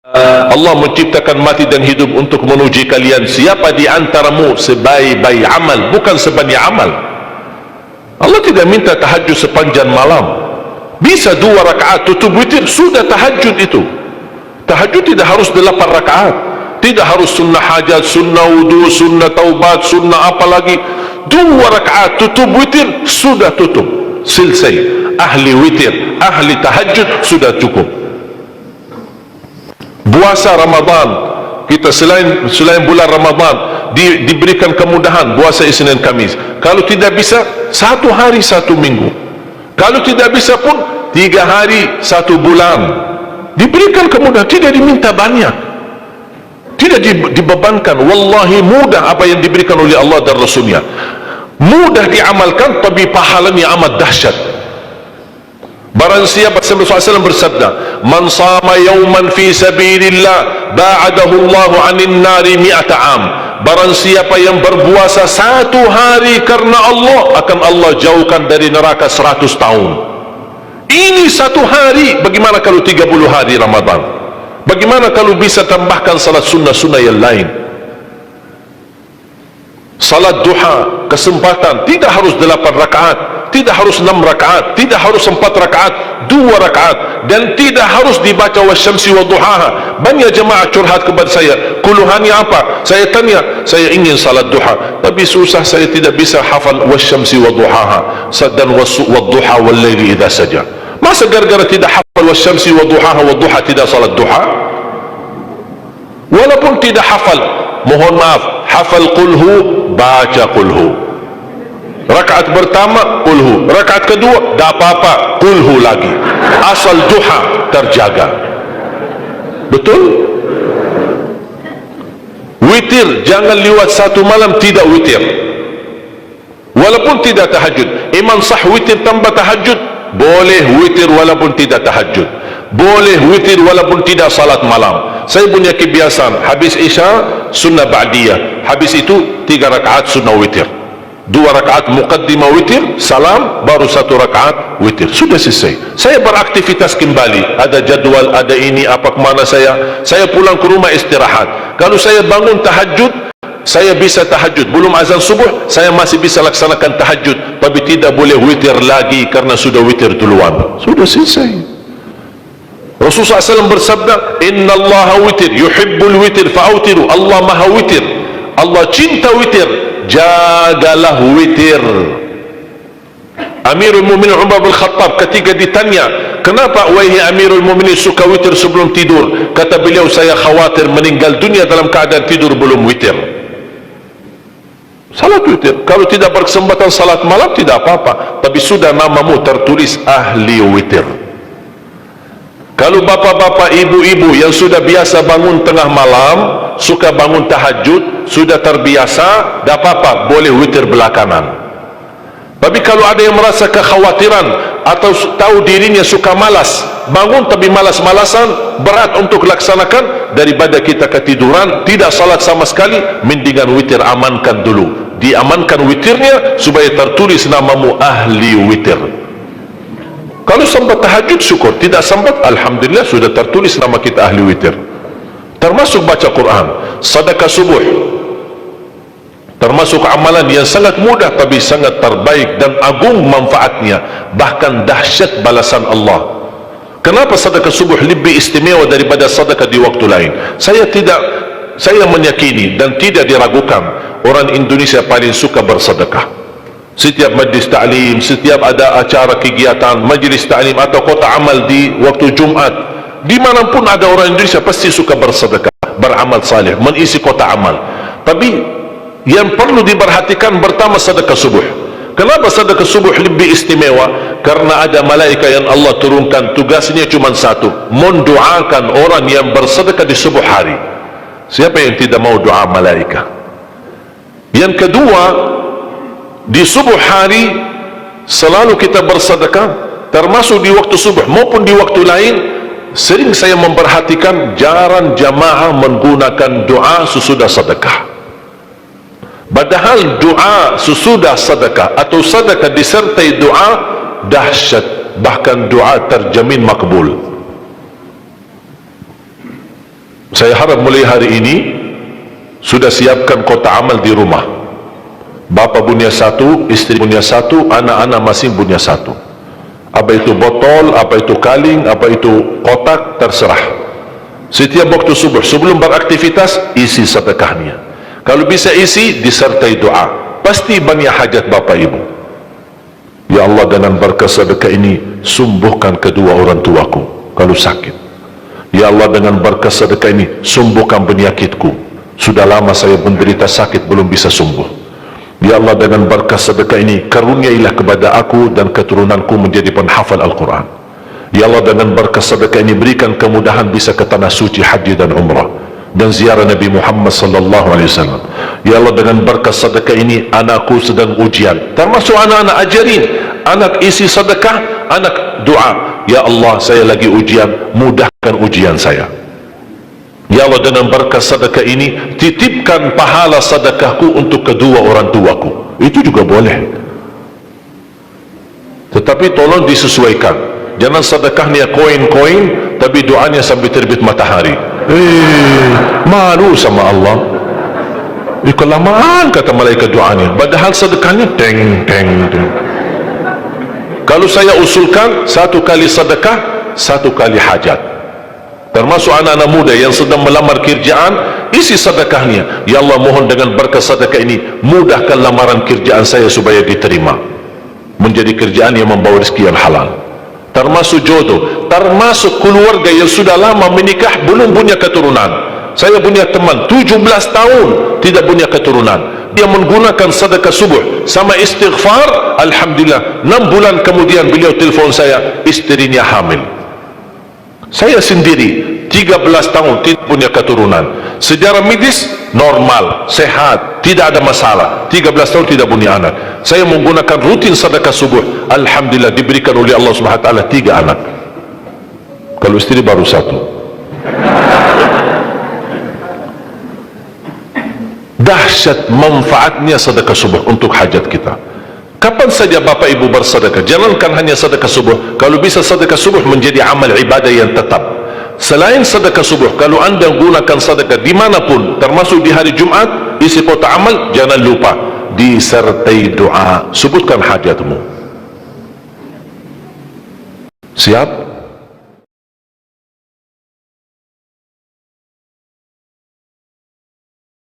Allah menciptakan mati dan hidup untuk menuji kalian. Siapa di antaramu sebaik-baik amal, bukan sebanyak amal. Allah tidak minta tahajud sepanjang malam. Bisa 2 rakaat tutup witir, sudah tahajud itu. Tahajud tidak harus 8 rakaat, tidak harus sunnah hajat, sunnah wudu, sunnah taubat, sunnah apa lagi. 2 rakaat tutup witir, sudah tutup, selesai. Ahli witir, ahli tahajud, sudah cukup. Puasa Ramadan, kita selain bulan Ramadan diberikan kemudahan puasa Isnin Kamis. Kalau tidak bisa 1 hari 1 minggu, kalau tidak bisa pun 3 hari 1 bulan, diberikan kemudahan. Tidak diminta banyak, tidak dibebankan. Wallahi mudah apa yang diberikan oleh Allah dan Rasulnya, mudah diamalkan, tapi pahalanya amat dahsyat. Barang siapa, Rasulullah SAW bersabda, man sama yawman fi sabilillah ba'adahu Allahu anin nari mi'ata am. Barang siapa yang berpuasa 1 hari karena Allah, akan Allah jauhkan dari neraka 100 tahun. Ini 1 hari. Bagaimana kalau 30 hari Ramadan? Bagaimana kalau bisa tambahkan salat sunnah-sunnah yang lain? Salat duha, kesempatan, tidak harus 8 rakaat, tidak harus 6 rakaat, tidak harus 4 rakaat, 2 rakaat, dan tidak harus dibaca wasyamsi wa duhaha. Banyak jemaah curhat kepada saya, keluhannya apa? Saya tanya, saya ingin salat duha, tapi susah, saya tidak bisa hafal wasyamsi wa duhaha dan wadduha wal laili idza saja. Masa gara-gara tidak hafal wasyamsi wa duhaha wa duha tidak salat duha? Walaupun tidak hafal, mohon maaf, hafal qulhu, baca qulhu. Rakaat pertama qulhu, rakaat kedua tak apa-apa, qulhu lagi. Asal duha terjaga. Betul? Witir jangan lewat 1 malam tidak witir, walaupun tidak tahajud. Iman sah witir tambah tahajud, boleh witir walaupun tidak tahajud, boleh witir walaupun tidak salat malam. Saya punya kebiasaan, habis isya sunnah ba'diyah, habis itu 3 rakaat sunnah witir, 2 rakaat muqaddimah witir, salam, baru 1 rakaat witir, sudah selesai. Saya beraktivitas kembali, ada jadwal, ada ini, apa kemana saya pulang ke rumah istirahat. Kalau saya bangun tahajud, saya bisa tahajud, belum azan subuh saya masih bisa laksanakan tahajud, tapi tidak boleh witir lagi karena sudah witir duluan, sudah selesai. Rasulullah SAW bersabda, Inna Allah witir, yuhibbul witir, fa'autiru. Allah maha witir, Allah cinta witir, jagalah witir. Amirul Mu'minin Umar bin Khattab ketika ditanya, kenapa wahai Amirul Mu'minin suka witir sebelum tidur? Kata beliau, saya khawatir meninggal dunia dalam keadaan tidur belum witir. Salat witir, kalau tidak berkesempatan salat malam tidak apa-apa, tapi sudah namamu tertulis ahli witir. Kalau bapak-bapak, ibu-ibu yang sudah biasa bangun tengah malam, suka bangun tahajud, sudah terbiasa, tak apa-apa, boleh witir belakangan. Tapi kalau ada yang merasa kekhawatiran atau tahu dirinya suka malas, bangun tapi malas-malasan, berat untuk laksanakan, daripada kita ketiduran, tidak salat sama sekali, mendingan witir amankan dulu. Diamankan witirnya supaya tertulis namamu ahli witir. Kalau sempat tahajud syukur, tidak sempat alhamdulillah sudah tertulis nama kita ahli witir. Termasuk baca Quran, sedekah subuh, termasuk amalan yang sangat mudah tapi sangat terbaik dan agung manfaatnya, bahkan dahsyat balasan Allah. Kenapa sedekah subuh lebih istimewa daripada sedekah di waktu lain? Saya meyakini dan tidak diragukan, orang Indonesia paling suka bersedekah. Setiap majlis ta'lim, setiap ada acara kegiatan majlis ta'lim atau kota amal di waktu Jumat, dimanapun ada orang Indonesia pasti suka bersedekah, beramal saleh, mengisi kota amal. Tapi yang perlu diperhatikan pertama sedekah subuh. Kenapa sedekah subuh lebih istimewa? Karena ada malaikat yang Allah turunkan, tugasnya cuma satu, mendoakan orang yang bersedekah di subuh hari. Siapa yang tidak mau doa malaikat? Yang kedua, di subuh hari selalu kita bersedekah, termasuk di waktu subuh maupun di waktu lain. Sering saya memperhatikan jarang jamaah menggunakan doa sesudah sedekah, padahal doa sesudah sedekah atau sedekah disertai doa dahsyat, bahkan doa terjamin makbul. Saya harap mulai hari ini sudah siapkan kotak amal di rumah. Bapa punya satu, istri punya satu, anak-anak masing punya satu. Apa itu botol, apa itu kaling, apa itu kotak, terserah. Setiap waktu subuh sebelum beraktivitas, isi sedekahnya. Kalau bisa isi, disertai doa. Pasti banyak hajat bapa ibu. Ya Allah, dengan berkah sedekah ini sembuhkan kedua orang tuaku kalau sakit. Ya Allah, dengan berkah sedekah ini sembuhkan penyakitku. Sudah lama saya menderita sakit belum bisa sembuh. Ya Allah, dengan berkah sedekah ini karuniailah kepada aku dan keturunanku menjadi penghafal Al-Quran. Ya Allah, dengan berkah sedekah ini berikan kemudahan bisa ke tanah suci haji dan umrah dan ziarah Nabi Muhammad sallallahu alaihi wasallam. Ya Allah, dengan berkah sedekah ini anakku sedang ujian, termasuk anak-anak, ajarin anak isi sedekah, anak doa, ya Allah saya lagi ujian, mudahkan ujian saya. Ya Allah, dengan berkah sedekah ini titipkan pahala sedekahku untuk kedua orang tuaku. Itu juga boleh, tetapi tolong disesuaikan. Jangan sedekahnya koin-koin tapi doanya sampai terbit matahari. Malu sama Allah. Kelamaan kata malaikat doanya, padahal sedekahnya teng teng teng. Kalau saya usulkan, satu kali sedekah, satu kali hajat. Termasuk anak-anak muda yang sedang melamar kerjaan, isi sedekahnya. Ya Allah, mohon dengan berkah sedekah ini mudahkan lamaran kerjaan saya supaya diterima, menjadi kerjaan yang membawa rezeki yang halal. Termasuk jodoh, termasuk keluarga yang sudah lama menikah belum punya keturunan. Saya punya teman 17 tahun tidak punya keturunan. Dia menggunakan sedekah subuh sama istighfar, alhamdulillah 6 bulan kemudian beliau telefon saya, istrinya hamil. Saya sendiri 13 tahun tidak punya keturunan. Secara medis normal, sehat, tidak ada masalah. 13 tahun tidak punya anak. Saya menggunakan rutin sedekah subuh, alhamdulillah diberikan oleh Allah Subhanahu wa taala 3 anak. Kalau istri baru 1. Dahsyat manfaatnya sedekah subuh untuk hajat kita. Kapan saja Bapak Ibu bersedekah, jangankan hanya sedekah subuh, kalau bisa sedekah subuh menjadi amal ibadah yang tetap. Selain sedekah subuh, kalau anda gunakan sedekah dimanapun, termasuk di hari Jumat, isi kotak amal, jangan lupa disertai doa. Sebutkan hajatmu. Siap?